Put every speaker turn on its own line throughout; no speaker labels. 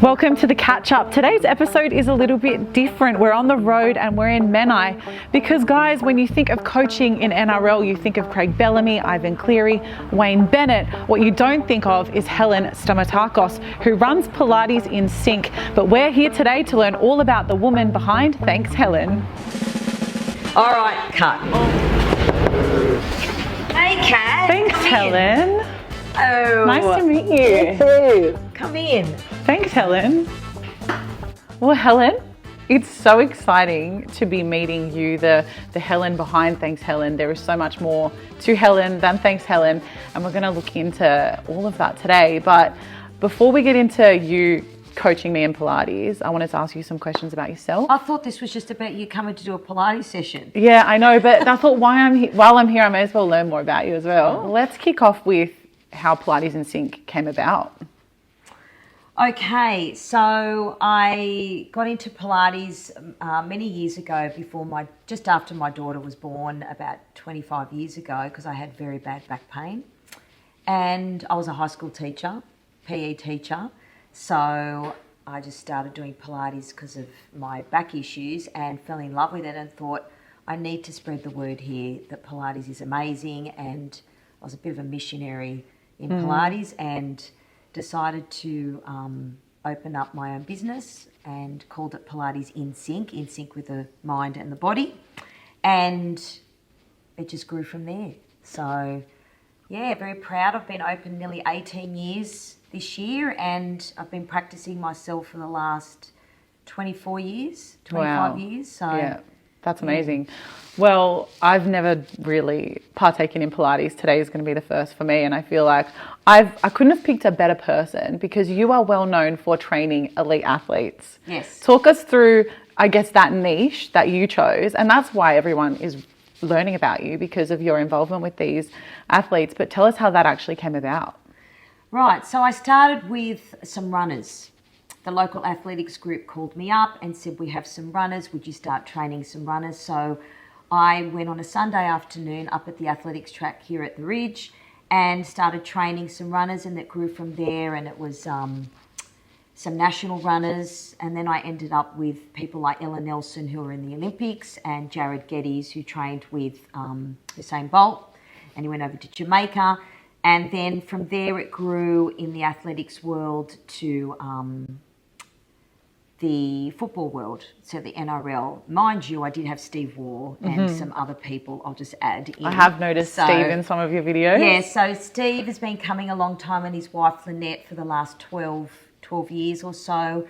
Welcome to the Kat-Chup. Today's episode is a little bit different. We're on the road and we're in Menai because, guys, when you think of coaching in NRL, you think of Craig Bellamy, Ivan Cleary, Wayne Bennett. What you don't think of is Helen Stamatakos, who runs Pilates InSync. But we're here today to learn all about the woman behind Thanks Helen.
All right, cut. Hey, Kat.
Thanks, Helen.
Oh,
nice to meet you.
You too. Come in.
Thanks, Helen. Well, Helen, it's so exciting to be meeting you, the Helen behind Thanks Helen. There is so much more to Helen than Thanks Helen, and we're going to look into all of that today. But before we get into you coaching me in Pilates, I wanted to ask you some questions about yourself.
I thought this was just about you coming to do a Pilates session.
Yeah, I know, but I thought while I'm here, I may as well learn more about you as well. Let's kick off with how Pilates InSync came about.
Okay, so I got into Pilates many years ago, just after my daughter was born, about 25 years ago, because I had very bad back pain. And I was a high school teacher, PE teacher, so I just started doing Pilates because of my back issues and fell in love with it and thought, I need to spread the word here that Pilates is amazing. And I was a bit of a missionary in Pilates and decided to open up my own business and called it Pilates InSync, in sync with the mind and the body. And it just grew from there. So, yeah, very proud. I've been open nearly 18 years this year, and I've been practicing myself for the last 24 years, 25 years. So,
yeah, that's amazing. Well, I've never really partaken in Pilates. Today is going to be the first for me, and I feel like I couldn't have picked a better person because you are well known for training elite athletes.
Yes.
Talk us through, I guess, that niche that you chose, and that's why everyone is learning about you, because of your involvement with these athletes. But tell us how that actually came about.
Right, so I started with some runners. The local athletics group called me up and said, we have some runners, would you start training some runners? So I went on a Sunday afternoon up at the athletics track here at the Ridge and started training some runners, and that grew from there, and it was some national runners, and then I ended up with people like Ella Nelson, who are in the Olympics, and Jared Geddes, who trained with Usain Bolt, and he went over to Jamaica. And then from there it grew in the athletics world to the football world, so the NRL. Mind you, I did have Steve Waugh and some other people I'll just add in.
I have noticed Steve in some of your videos.
Yeah, so Steve has been coming a long time, and his wife Lynette for the last 12 years or so.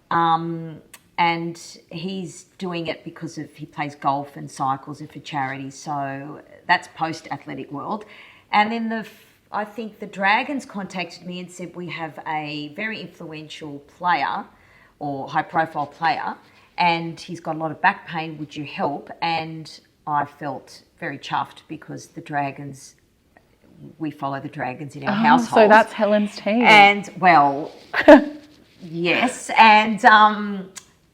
And he's doing it because he plays golf and cycles and for charity. So that's post-athletic world. And then I think the Dragons contacted me and said, we have a very influential player or high-profile player, and he's got a lot of back pain, would you help? And I felt very chuffed because the Dragons, we follow the Dragons in our household.
So that's Helen's team.
And, well, yes. And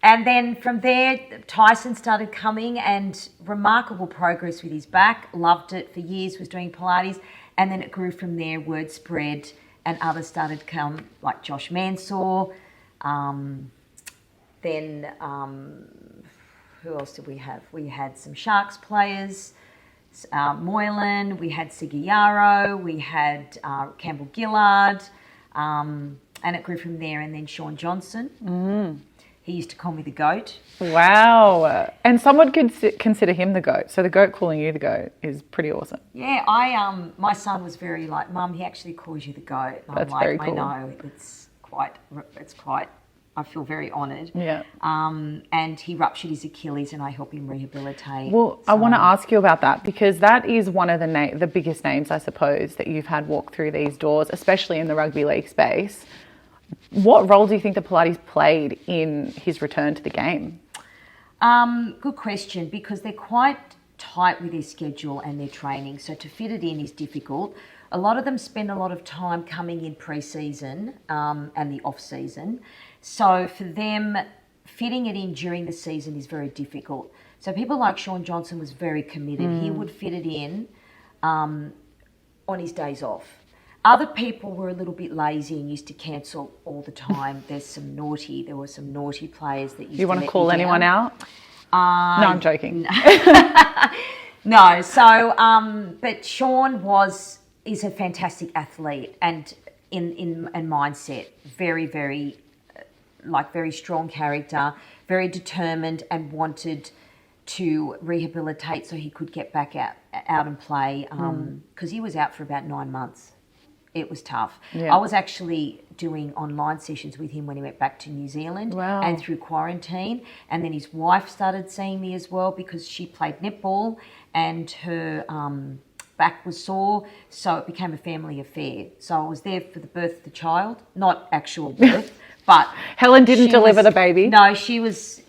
then from there, Tyson started coming, and remarkable progress with his back. Loved it for years, was doing Pilates. And then it grew from there, word spread, and others started to come, like Josh Mansour. Then who else did we have? We had some Sharks players, Moylan, we had Sigiyaro, we had Campbell Gillard, and it grew from there. And then Shaun Johnson. He used to call me the GOAT.
Wow. And someone could consider him the GOAT. So the GOAT calling you the GOAT is pretty awesome.
Yeah, my son was very like, Mum, he actually calls you the GOAT. And
That's
I'm like,
very cool.
I know, it's quite, I feel very honoured.
Yeah.
And he ruptured his Achilles, and I help him rehabilitate.
Well, I want to ask you about that, because that is one of the biggest names, I suppose, that you've had walk through these doors, especially in the rugby league space. What role do you think the Pilates played in his return to the game?
Good question, because they're quite tight with their schedule and their training. So to fit it in is difficult. A lot of them spend a lot of time coming in pre-season and the off-season. So for them, fitting it in during the season is very difficult. So people like Shaun Johnson was very committed. He would fit it in on his days off. Other people were a little bit lazy and used to cancel all the time. There were some naughty players that used to.
You want to call anyone out? No, I'm joking.
No, so but Shaun is a fantastic athlete and in mindset, very, very very strong character, very determined and wanted to rehabilitate so he could get back out and play because he was out for about 9 months. It was tough.
Yeah.
I was actually doing online sessions with him when he went back to New Zealand and through quarantine. And then his wife started seeing me as well because she played netball and her back was sore. So it became a family affair. So I was there for the birth of the child, not actual birth, but
Helen didn't deliver the baby.
No, she was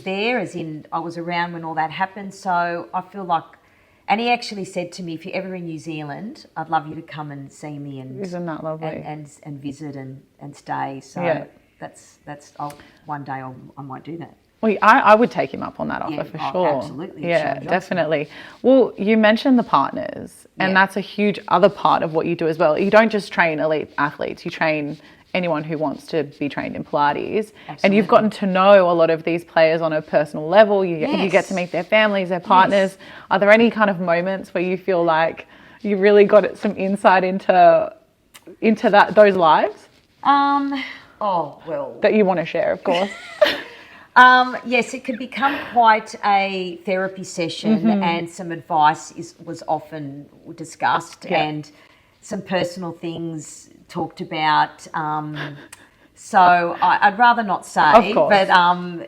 there, as in I was around when all that happened. So I feel like. And he actually said to me, if you're ever in New Zealand, I'd love you to come and see me and
isn't that lovely?
And visit and stay. So that's one day I might do that.
Well, I would take him up on that offer for sure.
Absolutely.
Yeah, definitely. Well, you mentioned the partners, and that's a huge other part of what you do as well. You don't just train elite athletes, you train anyone who wants to be trained in Pilates. Absolutely. And you've gotten to know a lot of these players on a personal level. You get to meet their families, their partners. Yes. Are there any kind of moments where you feel like you really got some insight into those lives? That you want to share, of course.
Yes, it can become quite a therapy session, and some advice was often discussed, and some personal things talked about. So I'd rather not say, but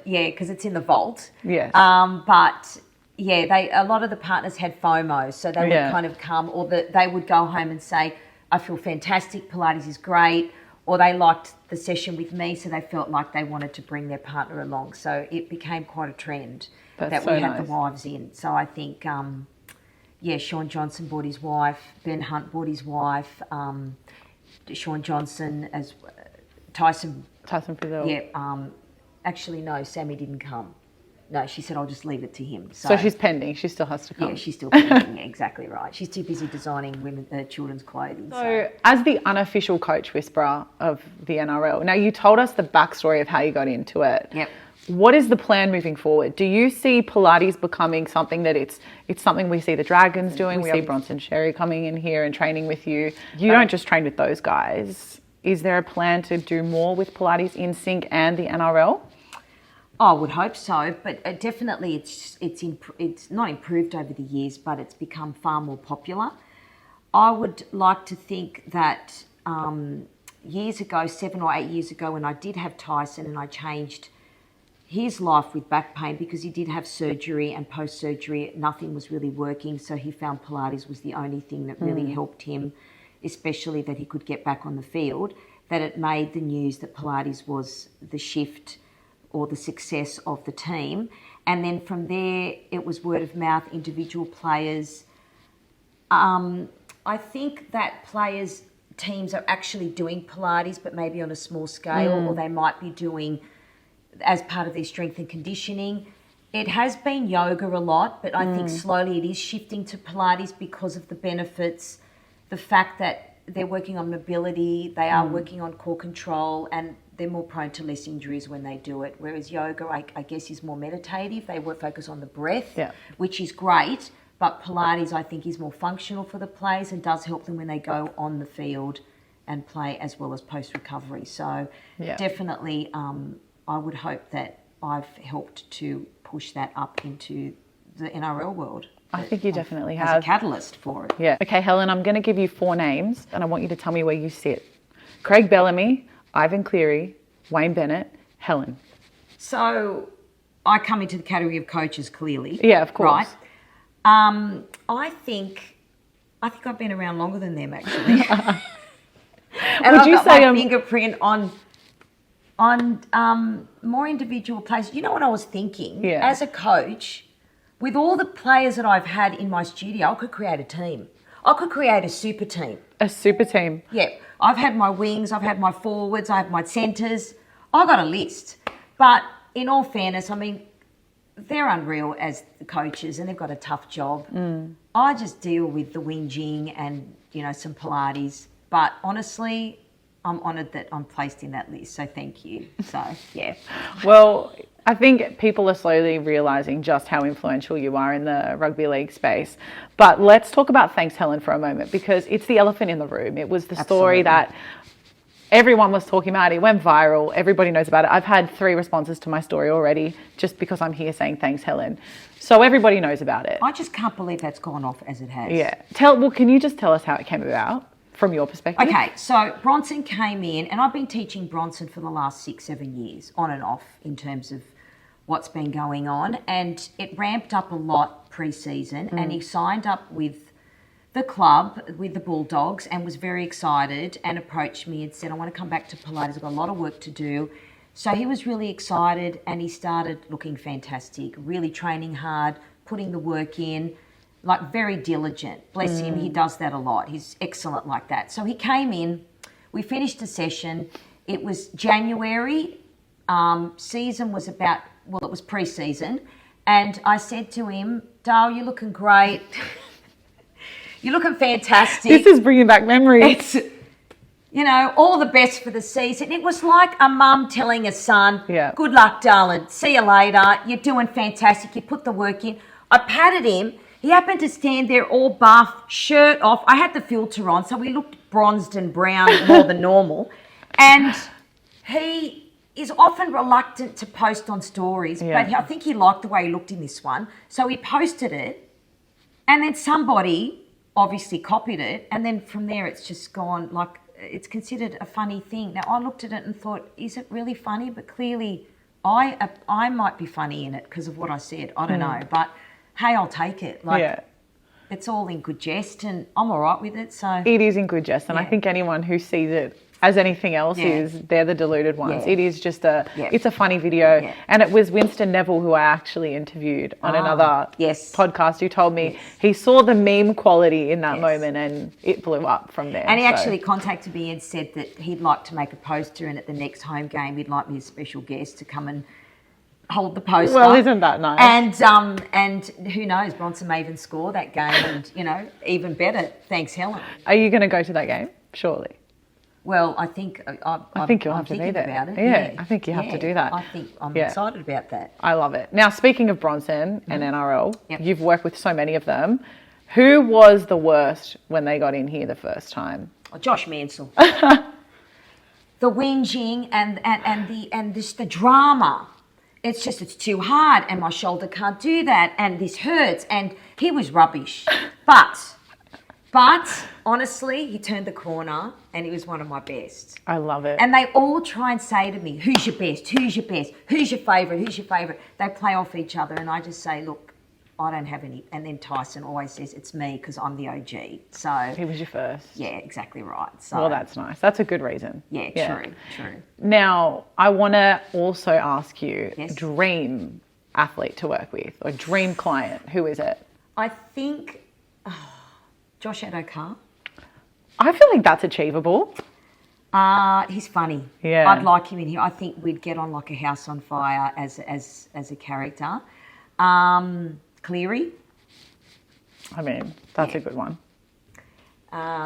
because it's in the vault. Yes. But a lot of the partners had FOMO, so they would kind of come, or they would go home and say, "I feel fantastic. Pilates is great." Or they liked the session with me, so they felt like they wanted to bring their partner along. So it became quite a trend that we had the wives in. So I think, Shaun Johnson brought his wife, Ben Hunt brought his wife, Shaun Johnson as Tyson Frizzell. Yeah, actually no, Sammy didn't come. No, she said, I'll just leave it to him.
So she's pending. She still has to come.
Yeah, she's still pending. exactly right. She's too busy designing children's clothing.
So as the unofficial coach whisperer of the NRL, now you told us the backstory of how you got into it.
Yep.
What is the plan moving forward? Do you see Pilates becoming something that it's something we see the Dragons doing? We see Bronson Xerri coming in here and training with you. You don't just train with those guys. Is there a plan to do more with Pilates InSync and the NRL?
I would hope so, but definitely it's not improved over the years, but it's become far more popular. I would like to think that years ago, 7 or 8 years ago, when I did have Tyson and I changed his life with back pain because he did have surgery, and post-surgery nothing was really working, so he found Pilates was the only thing that really helped him, especially that he could get back on the field, that it made the news that Pilates was the shift or the success of the team. And then from there, it was word of mouth, individual players. I think that teams are actually doing Pilates, but maybe on a small scale, or they might be doing as part of their strength and conditioning. It has been yoga a lot, but I think slowly it is shifting to Pilates because of the benefits, the fact that they're working on mobility, they are working on core control, and they're more prone to less injuries when they do it. Whereas yoga, I guess, is more meditative. They focus on the breath, which is great. But Pilates, I think, is more functional for the players and does help them when they go on the field and play, as well as post-recovery. So definitely I would hope that I've helped to push that up into the NRL world.
I think you definitely have.
As a catalyst for it.
Yeah. Okay, Helen, I'm going to give you 4 names and I want you to tell me where you sit. Craig Bellamy, Ivan Cleary, Wayne Bennett, Helen.
So I come into the category of coaches, clearly.
Yeah, of course.
Right? I think I've been around longer than them, actually. And I've got my fingerprint on more individual players. You know what I was thinking?
Yeah.
As a coach, with all the players that I've had in my studio, I could create a team. I could create a super team.
A super team.
Yeah. I've had my wings, I've had my forwards, I have my centres. I got a list. But in all fairness, I mean, they're unreal as the coaches and they've got a tough job. I just deal with the whinging and some Pilates. But honestly, I'm honoured that I'm placed in that list. So thank you. So, yeah.
Well, I think people are slowly realising just how influential you are in the rugby league space. But let's talk about Thanks Helen for a moment, because it's the elephant in the room. It was the story that everyone was talking about. It went viral. Everybody knows about it. I've had 3 responses to my story already just because I'm here saying Thanks Helen. So everybody knows about it.
I just can't believe that's gone off as it has.
Yeah. Can you just tell us how it came about from your perspective?
Okay, so Bronson came in, and I've been teaching Bronson for the last 6-7 years, on and off, in terms of what's been going on. And it ramped up a lot pre-season, and he signed up with the club, with the Bulldogs, and was very excited and approached me and said, I want to come back to Pilates. I've got a lot of work to do. So he was really excited, and he started looking fantastic, really training hard, putting the work in, like very diligent. Bless him, he does that a lot. He's excellent like that. So he came in, we finished the session. It was January. Season was it was pre-season. And I said to him, Dale, you're looking great. You're looking fantastic.
This is bringing back memories.
It's, all the best for the season. It was like a mum telling a son, good luck, darling. See you later. You're doing fantastic. You put the work in. I patted him. He happened to stand there all buff, shirt off. I had the filter on, so we looked bronzed and brown more than normal. And he is often reluctant to post on stories, but I think he liked the way he looked in this one. So he posted it, and then somebody obviously copied it, and then from there it's just gone, like, it's considered a funny thing. Now, I looked at it and thought, is it really funny? But clearly I might be funny in it because of what I said. I don't know, but hey, I'll take it. It's all in good jest, and I'm all right with it. So
it is in good jest, and I think anyone who sees it as anything else they're the deluded ones. It is just it's a funny video, and it was Winston Neville who I actually interviewed on another podcast, who told me he saw the meme quality in that moment, and it blew up from there.
And he actually contacted me and said that he'd like to make a poster, and at the next home game he'd like me as special guest to come and hold the poster.
Well, isn't that nice?
And who knows, Bronson may even score that game, and even better, thanks Helen.
Are you going to go to that game? Surely.
Well, I think
you'll have to be there.
About it.
Yeah, I think you have to do that.
I think I'm excited about that.
I love it. Now, speaking of Bronson and NRL, you've worked with so many of them. Who was the worst when they got in here the first time?
Oh, Josh Mansell. The whinging and the drama. It's too hard, and my shoulder can't do that, and this hurts, and he was rubbish. But honestly, he turned the corner, and he was one of my best.
I love it.
And they all try and say to me, who's your best? Who's your best? Who's your favourite? Who's your favourite? They play off each other, and I just say, look, I don't have any. And then Tyson always says, it's me because I'm the OG. So
he was your first.
Yeah, exactly right. So,
well, that's nice. That's a good reason.
Yeah, true.
Now, I want to also ask you, dream athlete to work with, or dream client, who is it?
I think Josh Adokar.
I feel like that's achievable.
He's funny.
Yeah.
I'd like him in here. I think we'd get on like a house on fire as a character. Cleary.
I mean, that's a good one.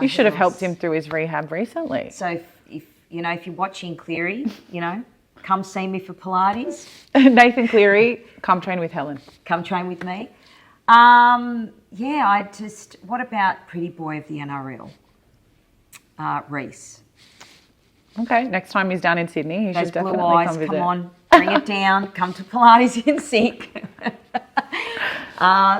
You should have helped him through his rehab recently.
So if you're watching Cleary, come see me for Pilates.
Nathan Cleary, come train with Helen.
Come train with me. What about pretty boy of the NRL? Reese.
Okay, next time he's down in Sydney, he
Those
should definitely
blue eyes,
come visit.
come on, bring it down, come to Pilates InSync.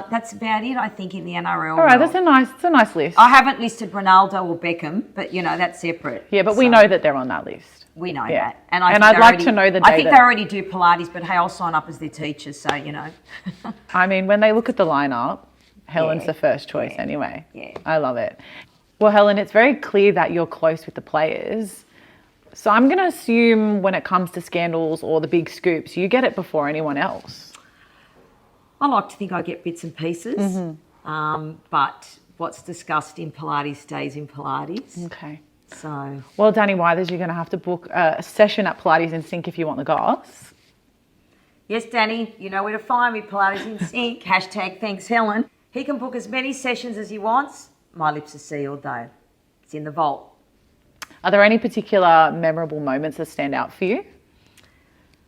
That's about it, I think, in the NRL.
All right, it's a nice list.
I haven't listed Ronaldo or Beckham, but that's separate.
Yeah, but we know that they're on that list.
We know that.
And I'd like to know the day.
I think they already do Pilates, but hey, I'll sign up as their teacher, so
I mean, when they look at the lineup, Helen's the first choice anyway.
Yeah.
I love it. Well, Helen, it's very clear that you're close with the players. So I'm going to assume when it comes to scandals or the big scoops, you get it before anyone else.
I like to think I get bits and pieces, but what's discussed in Pilates stays in Pilates.
Okay.
So.
Well, Danny Withers, you're going to have to book a session at Pilates InSync if you want the goss.
Yes, Danny, you know where to find me, Pilates InSync, #thanks Helen. He can book as many sessions as he wants. my lips are sealed though. It's in the vault.
Are there any particular memorable moments that stand out for you?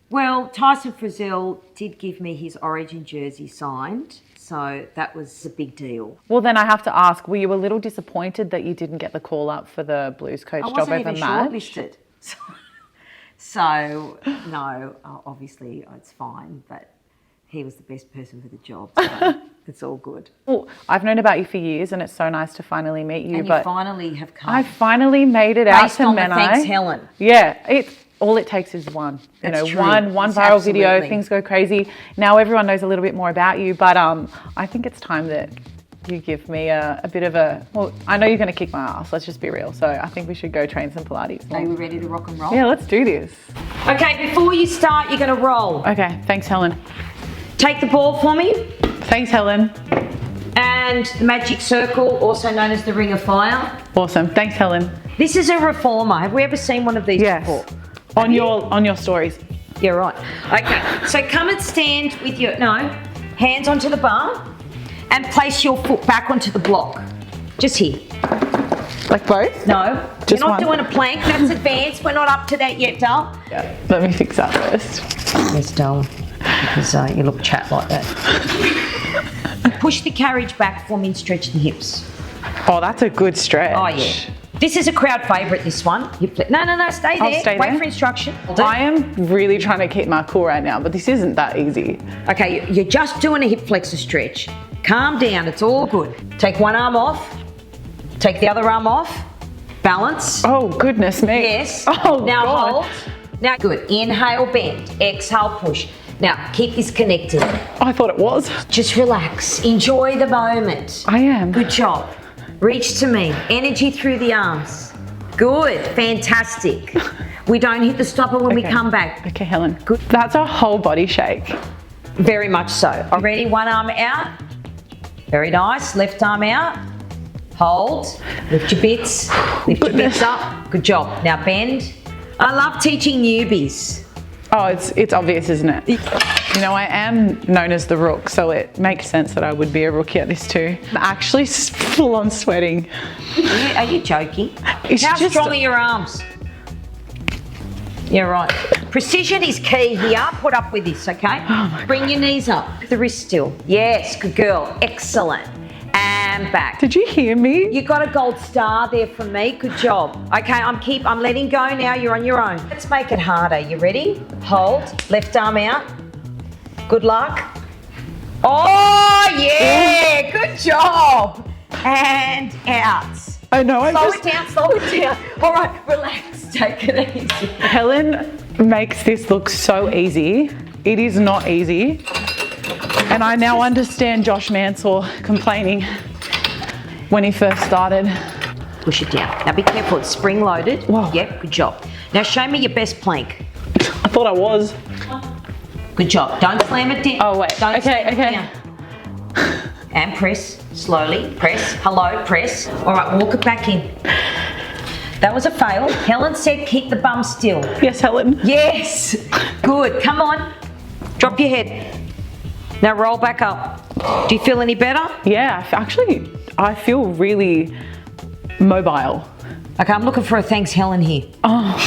Well, Tyson Frizzell did give me his Origin jersey signed, so that was a big deal.
Well, then I have to ask, were you a little disappointed that you didn't get the call up for the Blues coach job over match?
I wasn't even shortlisted. So, no, obviously it's fine, but he was the best person for the job, so it's all good.
Well, I've known about you for years and it's so nice to finally meet you.
And
but
you finally have come.
I finally made it out to Menai.
Thanks, Helen.
Yeah, all it takes is one.
That's true.
One
It's
viral
absolutely.
video, things go crazy. Now everyone knows a little bit more about you, but I think it's time that you give me a bit of a, well, I know you're going to kick my ass, let's just be real. So I think we should go train some Pilates.
Are we ready to rock and roll?
Yeah, let's do this.
Okay, before you start, you're going to roll.
Okay, thanks, Helen.
Take the ball for me.
Thanks, Helen.
And the magic circle, also known as the ring of fire.
Awesome. Thanks, Helen.
This is a reformer. Have we ever seen one of these before?
On your stories.
Yeah, right. Okay, so come and stand with your, hands onto the bar and place your foot back onto the block. Just here.
Like both?
No,
Just
you're not
one.
doing a plank. That's advanced. We're not up to that yet, doll.
Yeah. Let me fix that first.
Yes, doll. Because you look chat like that. Push the carriage back for me and stretch the hips.
Oh, that's a good stretch.
Oh, yeah. This is a crowd favourite, this one. No, stay there.
I'll stay
Wait
there.
for instruction.
I am really trying to keep my cool right now, but this isn't that easy.
Okay, you're just doing a hip flexor stretch. Calm down, it's all good. Take one arm off. Take the other arm off. Balance.
Oh, goodness me.
Yes.
Oh,
now
God.
hold. Now good. Inhale, bend. Exhale, push. Now keep this connected.
I thought it was.
Just relax. Enjoy the moment.
I am.
Good job. Reach to me. Energy through the arms. Good. Fantastic. We don't hit the stopper when we come back.
Okay, Helen. Good. That's a whole body shake.
Very much so. Ready? One arm out. Very nice. Left arm out. Hold. Lift your bits. Lift your bits up. Good job. Now bend. I love teaching newbies.
Oh, it's obvious, isn't it? You know, I am known as the rook, so it makes sense that I would be a rookie at this too. I'm actually full on sweating.
Are you joking?
It's
How
just-
strong are your arms? Yeah, right. Precision is key here. Put up with this, okay? Bring your knees up. The wrist still. Yes, good girl. Excellent. And back.
Did you hear me?
You got a gold star there from me. Good job. Okay, I'm letting go now. You're on your own. Let's make it harder. You ready? Hold. Left arm out. Good luck. Oh, yeah. Good job. And out.
I know.
Slow it down. All right, relax. Take it easy.
Helen makes this look so easy. It is not easy. And I now understand Josh Mansell complaining when he first started.
Push it down. Now be careful, it's spring loaded.
Whoa.
Yep, good job. Now show me your best plank.
I thought I was.
Good job. Don't slam it down.
Oh, wait.
Don't
Okay,
slam it
okay.
down. And press, slowly, press. Hello, press. All right, walk it back in. That was a fail. Helen said keep the bum still.
Yes, Helen.
Yes, good. Come on, drop your head. Now roll back up. Do you feel any better?
Yeah, I feel really mobile.
Okay, I'm looking for a thanks Helen here.
Oh,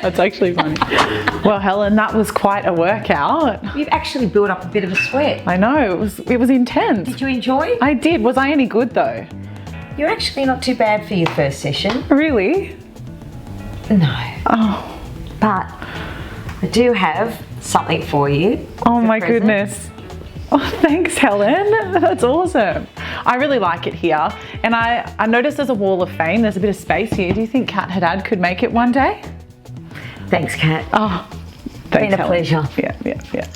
that's actually funny. Well, Helen, that was quite a workout.
You've actually built up a bit of a sweat.
I know, it was intense.
Did you enjoy?
I did. Was I any good though?
You're actually not too bad for your first session.
Really?
No.
Oh,
But I do have something for you.
oh
as a
my
present.
goodness. Oh, thanks, Helen. That's awesome. I really like it here. And I noticed there's a wall of fame. There's a bit of space here. Do you think Kat Haddad could make it one day?
Thanks, Kat.
Oh, thanks,
Been a
Helen.
pleasure.
Yeah.